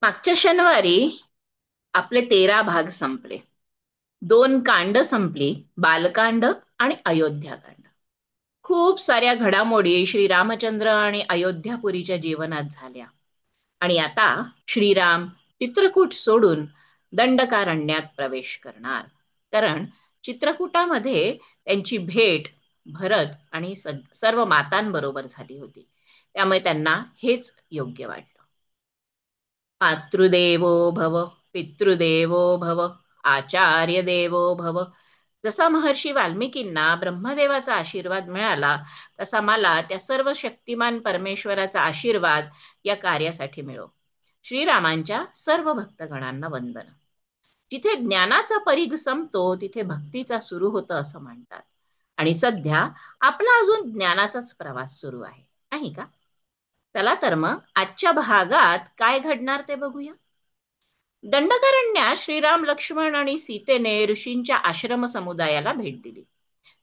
मागच्या शनिवारी आपले 13 भाग संपले. 2 कांड संपली, बालकांड आणि अयोध्याकांड. खूप साऱ्या घडामोडी श्रीरामचंद्र आणि अयोध्यापुरीच्या जीवनात झाल्या. आणि आता श्रीराम चित्रकूट सोडून दंडकारण्यात प्रवेश करणार. कारण चित्रकूटामध्ये त्यांची भेट भरत आणि सर्व मातांबरोबर झाली होती. त्यामुळे त्यांना हेच योग्य वाटलं. मातृदेवो भव, पितृदेवो भव, आचार्य देवो भव. जसा महर्षी वाल्मिकींना ब्रह्मदेवाचा आशीर्वाद मिळाला, तसा मला त्या सर्व शक्तिमान परमेश्वराचा आशीर्वाद या कार्यासाठी मिळो. श्रीरामांच्या सर्व भक्तगणांना वंदन. जिथे ज्ञानाचा परीघ संपतो तिथे भक्तीचा सुरू होतं असं म्हणतात. आणि सध्या आपला अजून ज्ञानाचाच प्रवास सुरू आहे, नाही का? चला तर मग आजच्या भागात काय घडणार ते बघूया. दंडकारण्यात श्रीराम, लक्ष्मण आणि सीतेने ऋषींच्या आश्रम समुदायाला भेट दिली.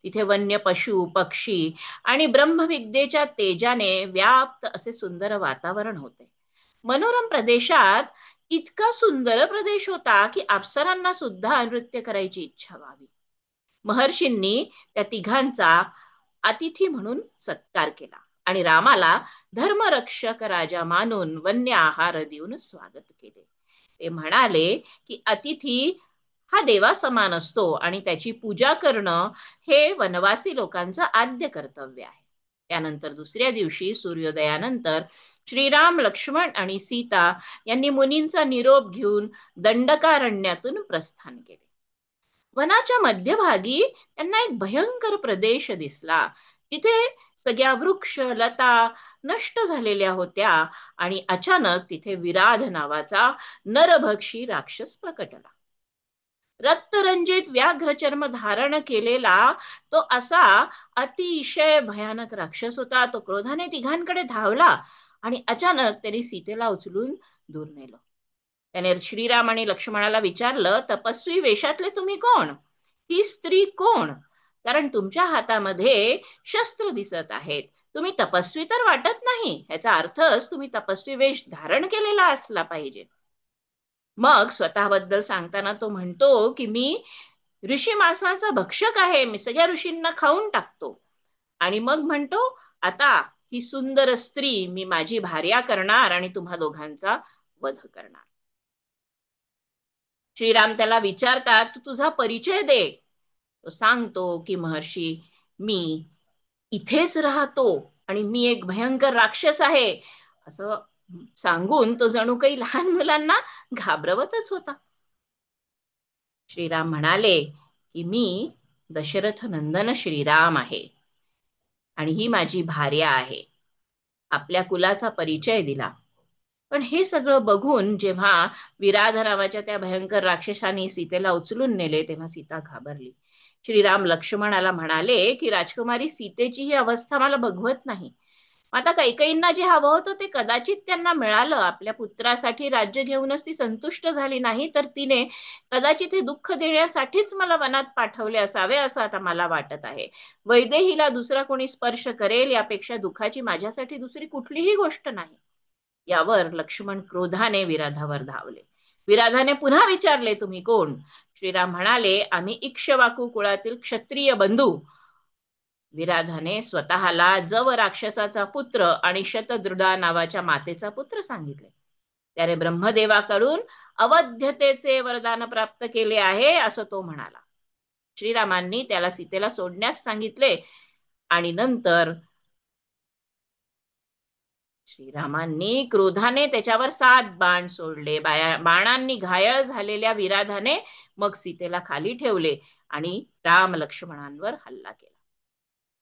तिथे वन्य पशु, पक्षी आणि ब्रह्मविद्येच्या तेजाने व्याप्त असे सुंदर वातावरण होते. मनोरम प्रदेशात इतका सुंदर प्रदेश होता की अप्सरांना सुद्धा नृत्य करायची इच्छा व्हावी. महर्षींनी त्या तिघांचा अतिथी म्हणून सत्कार केला आणि रामाला धर्मरक्षक राजा मानून वन्य आहार देऊन स्वागत केले. ते म्हणाले की अतिथी हा देवा समान असतो आणि त्याची पूजा करणं हे वनवासी लोकांचं आद्य कर्तव्य आहे. त्यानंतर दुसऱ्या दिवशी सूर्योदयानंतर श्रीराम, लक्ष्मण आणि सीता यांनी मुनींचा निरोप घेऊन दंडकारण्यातून प्रस्थान केले. वनाच्या मध्यभागी त्यांना एक भयंकर प्रदेश दिसला. तिथे सगळ्या वृक्ष लता नष्ट झालेल्या होत्या आणि अचानक तिथे विराध नावाचा नरभक्षी राक्षस प्रकटला. रक्तरंजित व्याघ्रचर्म धारण केलेला तो असा अतिशय भयानक राक्षस होता. तो क्रोधाने तिघांकडे धावला आणि अचानक त्यांनी सीतेला उचलून दूर नेलं. त्याने श्रीराम आणि लक्ष्मणाला विचारलं, तपस्वी वेशातले तुम्ही कोण? ही स्त्री कोण? कारण तुमच्या हातामध्ये शस्त्र दिसत आहेत. तुम्ही तपस्वी तर वाटत नाही. याचा अर्थच तुम्ही तपस्वी वेश धारण केलेला असला पाहिजे. मग स्वतःबद्दल सांगताना तो म्हणतो की मी ऋषी मांसाचा भक्षक आहे. मी सगळ्या ऋषींना खाऊन टाकतो. आणि मग म्हणतो, आता ही सुंदर स्त्री मी माझी भार्या करणार आणि तुम्हा दोघांचा वध करणार. श्रीराम त्याला विचारतात, तू तुझा परिचय दे. तो सांगतो की महर्षी, मी इथेच राहतो आणि मी एक भयंकर राक्षस आहे असं सांगून तो जणू काही लहान मुलांना घाबरवतच होता. श्रीराम म्हणाले की मी दशरथ नंदन श्रीराम आहे आणि ही माझी भार्या आहे. आपल्या कुलाचा परिचय दिला. पण हे सगळं बघून जेव्हा विराध नावाच्या त्या भयंकर राक्षसाने सीतेला उचलून नेले तेव्हा सीता घाबरली. श्रीराम लक्ष्मणाला म्हणाले की राजकुमारी सीतेची ही अवस्था मला बघवत नाही. आता कैकईंना जे हवं होतं ते कदाचित त्यांना मिळालं. आपल्या पुत्रासाठी राज्य घेऊनच ती संतुष्ट झाली नाही, तर तिने कदाचित हे दुःख देण्यासाठीच मला वनात पाठवले असावे असं आता मला वाटत आहे. वैदेहीला दुसरा कोणी स्पर्श करेल यापेक्षा दुःखाची माझ्यासाठी दुसरी कुठलीही गोष्ट नाही. यावर लक्ष्मण क्रोधाने विराधावर धावले. विराधाने पुन्हा विचारले, तुम्ही कोण? श्रीराम म्हणाले, आम्ही इक्ष्वाकू कुळातील क्षत्रिय बंधू. विराधाने स्वतःला जव राक्षसाचा पुत्र आणि शतदृढा नावाच्या मातेचा पुत्र सांगितले. त्याने ब्रह्मदेवाकडून अवध्यतेचे वरदान प्राप्त केले आहे असं तो म्हणाला. श्रीरामांनी त्याला सीतेला सोडण्यास सांगितले आणि नंतर श्रीरामांनी क्रोधाने त्याच्यावर 7 बाण सोडले. बाणांनी घायल झालेल्या विराधाने मग सीतेला खाली ठेवले आणि राम लक्ष्मणांवर हल्ला केला.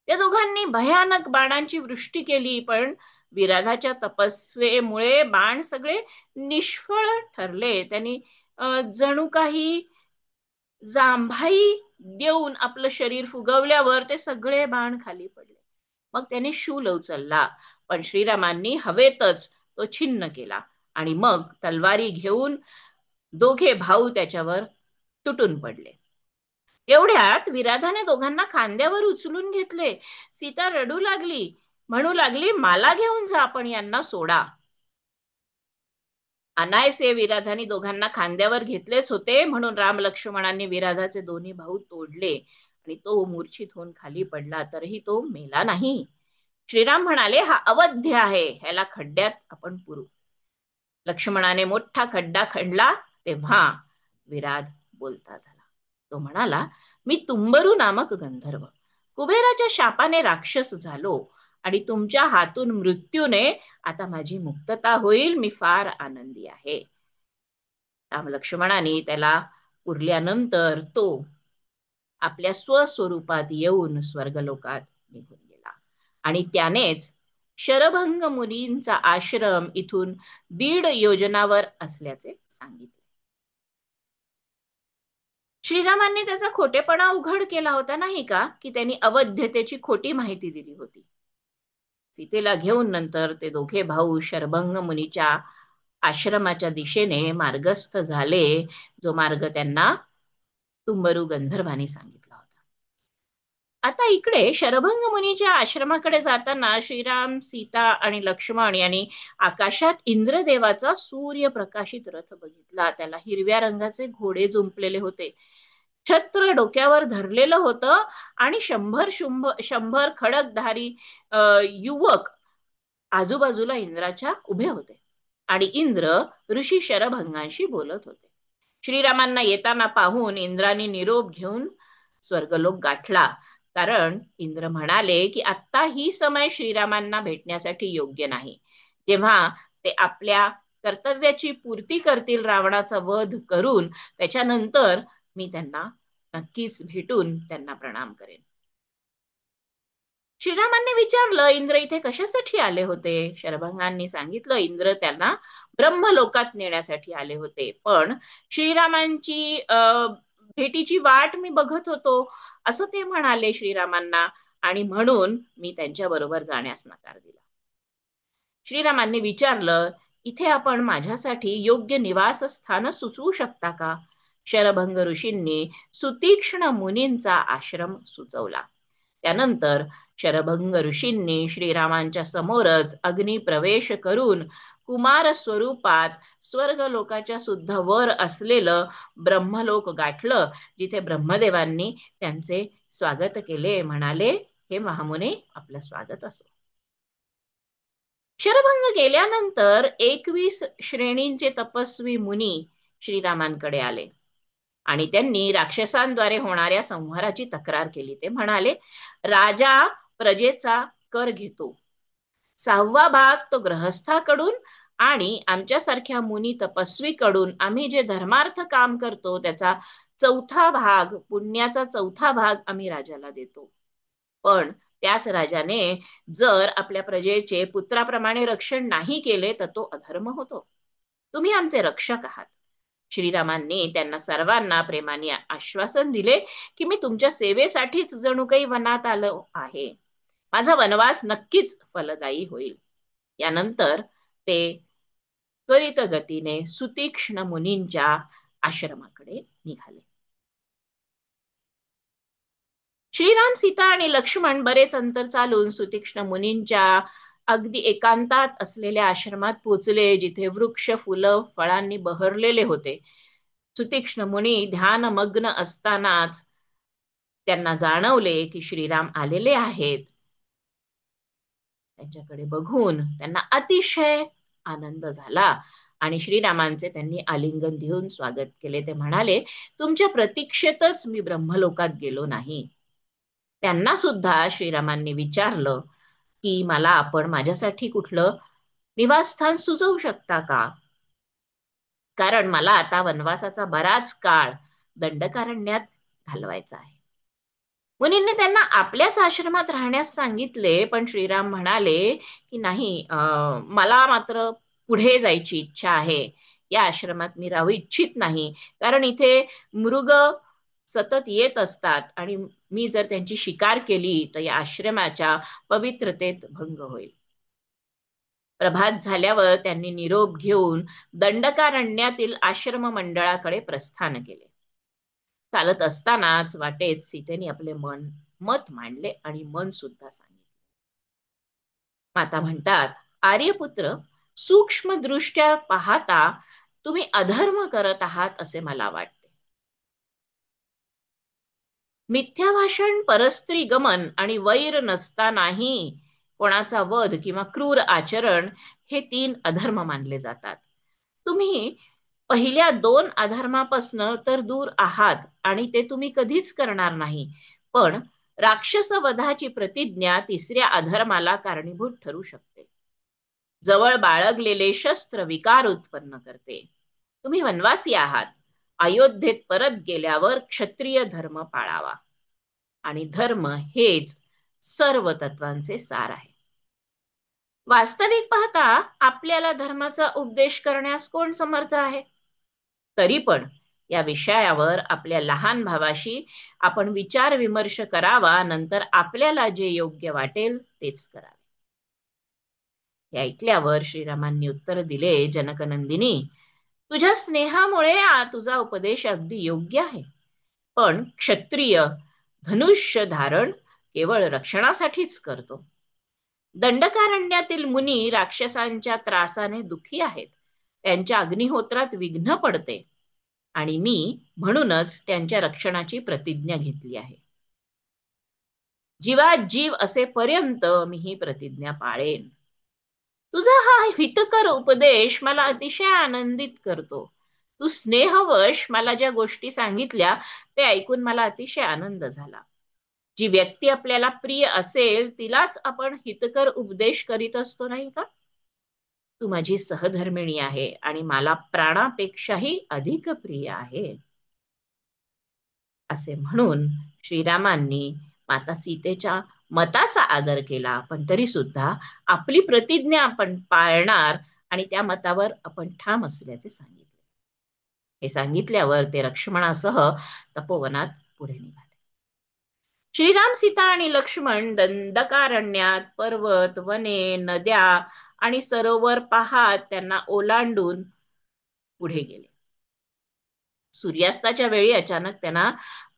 त्या दोघांनी भयानक बाणांची वृष्टी केली, पण विराधाच्या तपस्येमुळे बाण सगळे निष्फळ ठरले. त्यांनी जणू काही जांभाई देऊन आपलं शरीर फुगवल्यावर ते सगळे बाण खाली पडले. मग त्याने शूल उचलला, पण श्रीरामांनी हवेतच तो छिन्न केला आणि मग तलवारी घेऊन दोघे भाऊ त्याच्यावर तुटून पडले. एवढ्यात विराधाने दोघांना खांद्यावर उचलून घेतले. सीता रडू लागली, म्हणू लागली, मला घेऊन जा, पण यांना सोडा. अनायसे विराधाने दोघांना खांद्यावर घेतलेच होते, म्हणून राम लक्ष्मणांनी विराधाचे दोन्ही भाऊ तोडले आणि तो मूर्छित होऊन खाली पडला, तरीही तो मेला नाही. श्रीराम म्हणाले, हा अवध्य आहे, ह्याला खड्ड्यात आपण पुरू. लक्ष्मणाने मोठा खड्डा खणला, तेव्हा विराध बोलता झाला. तो म्हणाला, मी तुंबरू नामक गंधर्व, कुबेराच्या शापाने राक्षस झालो आणि तुमच्या हातून मृत्यूने आता माझी मुक्तता होईल. मी फार आनंदी आहे. राम लक्ष्मणाने त्याला उरल्यानंतर तो आपल्या स्वस्वरूपात येऊन स्वर्गलोकात निघून गेला आणि त्यानेच शरभंग मुनींचा आश्रम इथून 1.5 योजनावर असल्याचे सांगितले. श्रीरामांनी त्याचा खोटेपणा उघड केला होता नाही का, की त्यांनी अवध्यतेची खोटी माहिती दिली होती. सीतेला घेऊन नंतर ते दोघे भाऊ शरभंग मुनीच्या आश्रमाच्या दिशेने मार्गस्थ झाले, जो मार्ग त्यांना तुंबरू गंधर्वांनी सांगितला होता. आता इकडे शरभंग मुनीच्या आश्रमाकडे जाताना श्रीराम, सीता आणि लक्ष्मण यांनी आकाशात इंद्रदेवाचा सूर्यप्रकाशित रथ बघितला. त्याला हिरव्या रंगाचे घोडे जुंपलेले होते, छत्र डोक्यावर धरलेलं होतं आणि 100 खडकधारी युवक आजूबाजूला इंद्राच्या उभे होते आणि इंद्र ऋषी शरभंगांशी बोलत होते. श्रीरामांना येताना पाहून इंद्राने निरोप घेऊन स्वर्गलोक गाठला, कारण इंद्र म्हणाले की आत्ता ही समय श्रीरामांना भेटण्यासाठी योग्य नाही. जेव्हा ते आपल्या कर्तव्याची पूर्ती करतील, रावणाचा वध करून, त्याच्यानंतर मी त्यांना नक्कीच भेटून त्यांना प्रणाम करेन. श्रीरामांनी विचारलं, इंद्र इथे कशासाठी आले होते? शरभंगांनी सांगितलं, इंद्र त्यांना ब्रह्मलोकात नेण्यासाठी आले होते, पण श्रीरामांची भेटीची वाट मी बघत होतो असं ते म्हणाले श्रीरामांना, आणि म्हणून मी त्यांच्या बरोबर जाण्यास नकार दिला. श्रीरामांनी विचारलं, इथे आपण माझ्यासाठी योग्य निवास स्थान सुचवू शकता का? शरभंग ऋषींनी सुतीक्ष्ण मुनींचा आश्रम सुचवला. त्यानंतर शरभंग ऋषींनी श्रीरामांच्या समोरच अग्नी प्रवेश करून कुमार स्वरूपात स्वर्गलोकाच्या सुद्धा वर असलेलं ब्रह्मलोक गाठलं, जिथे ब्रह्मदेवांनी त्यांचे स्वागत केले. म्हणाले, हे महामुने, आपलं स्वागत असो. शरभंग गेल्यानंतर 21 श्रेणींचे तपस्वी मुनी श्रीरामांकडे आले आणि त्यांनी राक्षसांद्वारे होणाऱ्या संहाराची तक्रार केली. ते म्हणाले, राजा प्रजेचा कर घेतो, 6वा भाग तो ग्रहस्थाकडून आणि आमच्यासारख्या मुनी तपस्वीकडून आम्ही जे धर्मार्थ काम करतो त्याचा 4था भाग, पुण्याचा 4था भाग आम्ही राजाला देतो. पण त्याच राजाने जर आपल्या प्रजेचे पुत्राप्रमाणे रक्षण नाही केले तर तो अधर्म होतो. तुम्ही आमचे रक्षक आहात. श्रीरामांनी त्यांना सर्वांना प्रेमाने आश्वासन दिले की मी तुमच्या सेवेसाठीच जणू काही वनात आलो आहे. माझा वनवास नक्कीच फलदायी होईल. यानंतर ते त्वरित गतीने सुतीक्ष्ण मुनींच्या आश्रमाकडे निघाले. श्रीराम, सीता आणि लक्ष्मण बरेच अंतर चालून सुतीक्ष्ण मुनींच्या अगदी एकांतात असलेल्या आश्रमात पोचले, जिथे वृक्ष, फुलं, फळांनी बहरलेले होते. सुतीक्ष्ण मुनी ध्यानमग्न असतानाच त्यांना जाणवले की श्रीराम आलेले आहेत. त्यांच्याकडे बघून त्यांना अतिशय आनंद झाला आणि श्रीरामांचे त्यांनी आलिंगन देऊन स्वागत केले. ते म्हणाले, तुमच्या प्रतीक्षेतच मी ब्रह्मलोकात गेलो नाही. त्यांना सुद्धा श्रीरामांनी विचारलं की मला आपण माझ्यासाठी कुठलं निवासस्थान सुचवू शकता का, कारण मला आता वनवासाचा बराच काळ दंडकारण्यात घालवायचा आहे. मुनींनी त्यांना आपल्याच आश्रमात राहण्यास सांगितले, पण श्रीराम म्हणाले की नाही, मला मात्र पुढे जायची इच्छा आहे. या आश्रमात मी राहू इच्छित नाही, कारण इथे मृग सतत येत असतात आणि मी जर त्यांची शिकार केली तर या आश्रमाच्या पवित्रतेत भंग होईल. प्रभात झाल्यावर त्यांनी निरोप घेऊन दंडकारण्यातील आश्रम मंडळाकडे प्रस्थान केले. चालत असतानाच वाटेत सीतेने आपले मत मांडले आणि मन सुद्धा सांगितले. माता म्हणतात, आर्यपुत्र, सूक्ष्म दृष्ट्या पाहता तुम्ही अधर्म करत आहात असे मला वाटते. मिथ्या भाषण, परस्त्री गमन आणि वैर नसतानाही कोणाचा वध किंवा क्रूर आचरण हे 3 अधर्म मानले जातात. तुम्ही पहिल्या 2 अधर्मापासून तर दूर आहात आणि ते तुम्ही कधीच करणार नाही. पण राक्षस वधाची प्रतिज्ञा 3ऱ्या अधर्माला कारणीभूत ठरू शकते. जवळ बाळगलेले शस्त्र विकार उत्पन्न करते. तुम्ही वनवासी आहात. अयोध्येत परत गेल्यावर क्षत्रिय धर्म पाळावा. आणि धर्म हेच सर्व तत्वांचे सार आहे. वास्तविक पाहता आपल्याला धर्माचा उपदेश करण्यास कोण समर्थ आहे? तरी पण या विषयावर आपल्या लहान भावाशी आपण विचार विमर्श करावा, नंतर आपल्याला जे योग्य वाटेल तेच करावे. हे ऐकल्यावर श्रीरामांनी उत्तर दिले, जनकनंदिनी, तुझ्या स्नेहामुळे तुझा उपदेश अगदी योग्य आहे. पण क्षत्रिय धनुष्य धारण केवळ रक्षणासाठीच करतो. दंडकारण्यातील मुनी राक्षसांच्या त्रासाने दुःखी आहेत. त्यांच्या अग्निहोत्रात विघ्न पडते आणि मी म्हणूनच त्यांच्या रक्षणाची प्रतिज्ञा घेतली आहे. जीवात जीव असेपर्यंत मी ही प्रतिज्ञा पाळेन. तुझा हा हितकर उपदेश मला अतिशय आनंदित करतो. तू स्नेहवश मला ज्या गोष्टी सांगितल्या ते ऐकून मला अतिशय आनंद झाला. जी व्यक्ती आपल्याला प्रिय असेल तिलाच आपण हितकर उपदेश करीत असतो, नाही का? तू माझी सहधर्मिणी आहे आणि मला प्राणापेक्षाही अधिक प्रिय आहे. असे म्हणून श्रीरामांनी माता सीतेच्या मताचा आदर केला, पण तरी सुद्धा आपली प्रतिज्ञा आपण पाळणार आणि त्या मतावर आपण ठाम असल्याचे सांगितले. हे सांगितल्यावर ते लक्ष्मणासह तपोवनात पुढे निघाले. श्रीराम, सीता आणि लक्ष्मण दंडकारण्यात पर्वत, वने, नद्या आणि सरोवर पाहात त्यांना ओलांडून पुढे गेले. सूर्यास्ताच्या वेळी अचानक त्यांना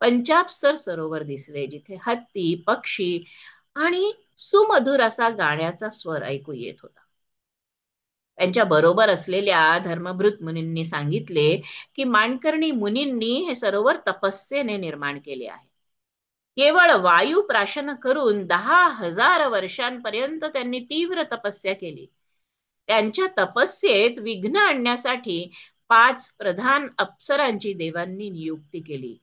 पंचाप्सर सरोवर दिसले, जिथे हत्ती, पक्षी आणि सुमधुर असा गाण्याचा स्वर ऐकू येत होता. त्यांच्या बरोबर असलेल्या धर्मभृत मुनींनी सांगितले की मानकर्णी मुनींनी हे सरोवर तपस्येने निर्माण केले आहे. केवळ वायू प्राशन करून 10,000 वर्षांपर्यंत त्यांनी तीव्र तपस्या केली. त्यांच्या तपस्येत विघ्न आणण्यासाठी 5 प्रधान अप्सरांची देवांनी नियुक्ती केली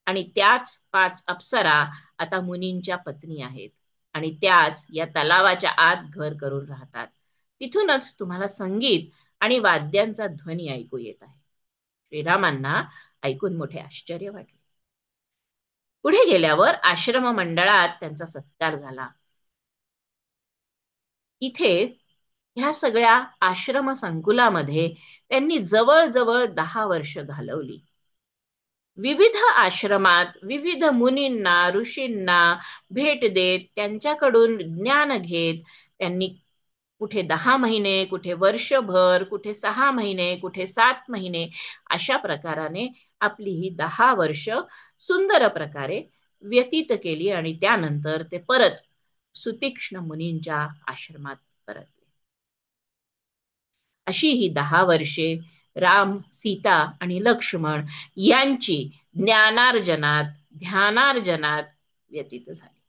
आणि त्याच 5 अप्सरा आता मुनींच्या पत्नी आहेत आणि त्याच या तलावाच्या आत घर करून राहतात. तिथूनच तुम्हाला संगीत आणि वाद्यांचा ध्वनी ऐकू येत आहे. श्रीरामांना ऐकून मोठे आश्चर्य वाटले. पुढे गेल्यावर आश्रम मंडळात त्यांचा सत्कार झाला. इथे ह्या सगळ्या आश्रम संकुलामध्ये त्यांनी जवळजवळ 10 वर्ष घालवली. विविध आश्रमात विविध मुनींना, ऋषींना भेट देत त्यांच्याकडून ज्ञान घेत त्यांनी कुठे 10 महिने, कुठे वर्षभर, कुठे 6 महिने, कुठे 7 महिने अशा प्रकाराने आपली ही 10 वर्ष सुंदर प्रकारे व्यतीत केली आणि त्यानंतर ते परत सुतीक्ष्ण मुनींच्या आश्रमात परतले. अशी ही 10 वर्षे राम, सीता आणि लक्ष्मण यांची ज्ञानार्जनात, ध्यानार्जनात व्यतीत झाली.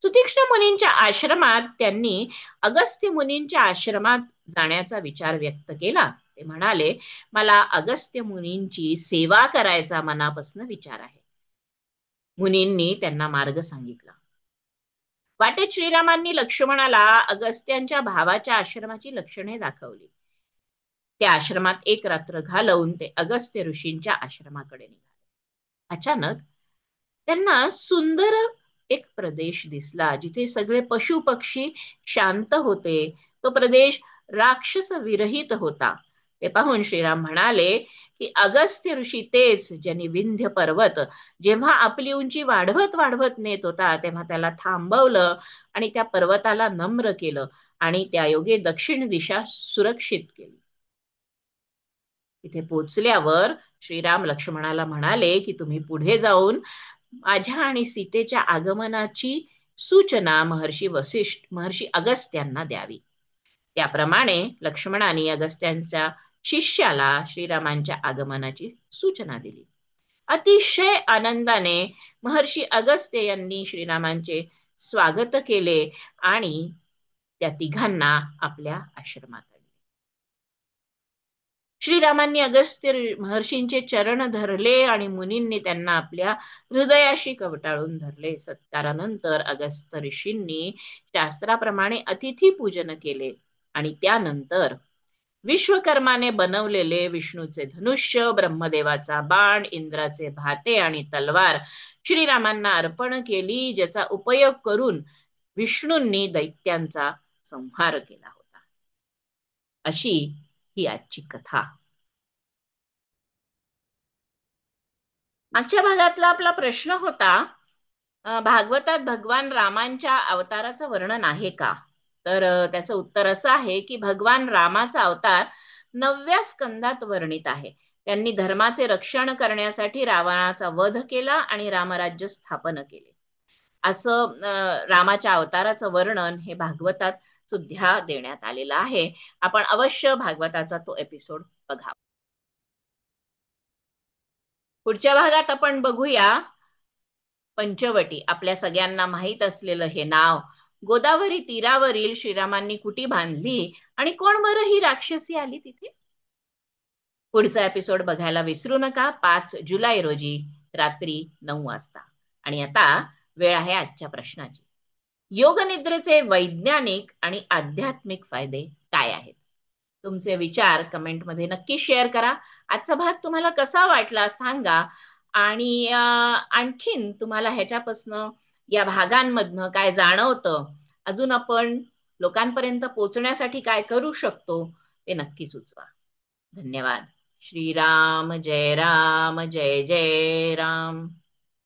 सुतीक्ष्ण मुनींच्या आश्रमात त्यांनी अगस्त्य मुनींच्या आश्रमात जाण्याचा विचार व्यक्त केला. ते म्हणाले, मला अगस्त्य मुनींची सेवा करायचा मनापासून विचार आहे. मुनींनी त्यांना मार्ग सांगितला. वाटेत श्रीरामांनी लक्ष्मणाला अगस्त्यांच्या भावाच्या आश्रमाची लक्षणे दाखवली. त्या आश्रमात 1 रात्र घालवून ते अगस्त्य ऋषींच्या आश्रमाकडे निघाले. अचानक त्यांना सुंदर एक प्रदेश दिसला, जिथे सगळे पशु पक्षी शांत होते. तो प्रदेश राक्षस विरहित होता. ते पाहून श्रीराम म्हणाले की अगस्त्य ऋषी तेच ज्यांनी विंध्य पर्वत जेव्हा आपली उंची वाढवत वाढवत नेत होता तेव्हा त्याला थांबवलं आणि त्या पर्वताला नम्र केलं आणि त्यायोगे दक्षिण दिशा सुरक्षित केली. इथे पोचल्यावर श्रीराम लक्ष्मणाला म्हणाले की तुम्ही पुढे जाऊन माझ्या आणि सीतेच्या आगमनाची सूचना महर्षी अगस्त्यांना द्यावी. त्याप्रमाणे लक्ष्मणाने अगस्त्यांच्या शिष्याला श्रीरामांच्या आगमनाची सूचना दिली. अतिशय आनंदाने महर्षी अगस्त्य यांनी श्रीरामांचे स्वागत केले आणि त्या तिघांना आपल्या आश्रमात आणले. श्रीरामांनी अगस्त्य महर्षींचे चरण धरले आणि मुनींनी त्यांना आपल्या हृदयाशी कवटाळून धरले. सत्कारानंतर अगस्त्य ऋषींनी शास्त्राप्रमाणे अतिथी पूजन केले आणि त्यानंतर विश्वकर्माने बनवलेले विष्णूचे धनुष्य, ब्रह्मदेवाचा बाण, इंद्राचे भाते आणि तलवार श्रीरामांना अर्पण केली, ज्याचा उपयोग करून विष्णूंनी दैत्यांचा संहार केला होता. अशी ही आजची कथा. मागच्या भागातला आपला प्रश्न होता, भागवतात भगवान रामांच्या अवताराचं वर्णन आहे का? तर त्याचं उत्तर असं आहे की भगवान रामाचा अवतार 9व्या स्कंदात वर्णित आहे. त्यांनी धर्माचे रक्षण करण्यासाठी रावणाचा वध केला आणि रामराज्य स्थापन केले. असं रामाच्या अवताराचं वर्णन हे भागवतात सुद्धा देण्यात आलेलं आहे. आपण अवश्य भागवताचा तो एपिसोड बघा. पुढच्या भागात आपण बघूया पंचवटी. आपल्या सगळ्यांना माहीत असलेलं हे नाव. गोदावरी तीरावरील श्रीरामांनी कुटी बांधली आणि कोण बरं ही राक्षसी आली तिथे? पुढचा एपिसोड बघायला विसरू नका. 5 जुलै रोजी रात्री 9 वाजता. आणि आता वेळ आहे आजच्या प्रश्नाची. योग निद्रेचे वैज्ञानिक आणि आध्यात्मिक फायदे काय आहेत? तुमचे विचार कमेंटमध्ये नक्की शेअर करा. आजचा भाग तुम्हाला कसा वाटला सांगा. आणि आणखीन तुम्हाला ह्याच्यापासनं या भागांमधनं काय जाणवतं, अजून आपण लोकांपर्यंत पोहोचण्यासाठी काय करू शकतो ते नक्की सुचवा. धन्यवाद. श्रीराम जय राम, जय जय राम.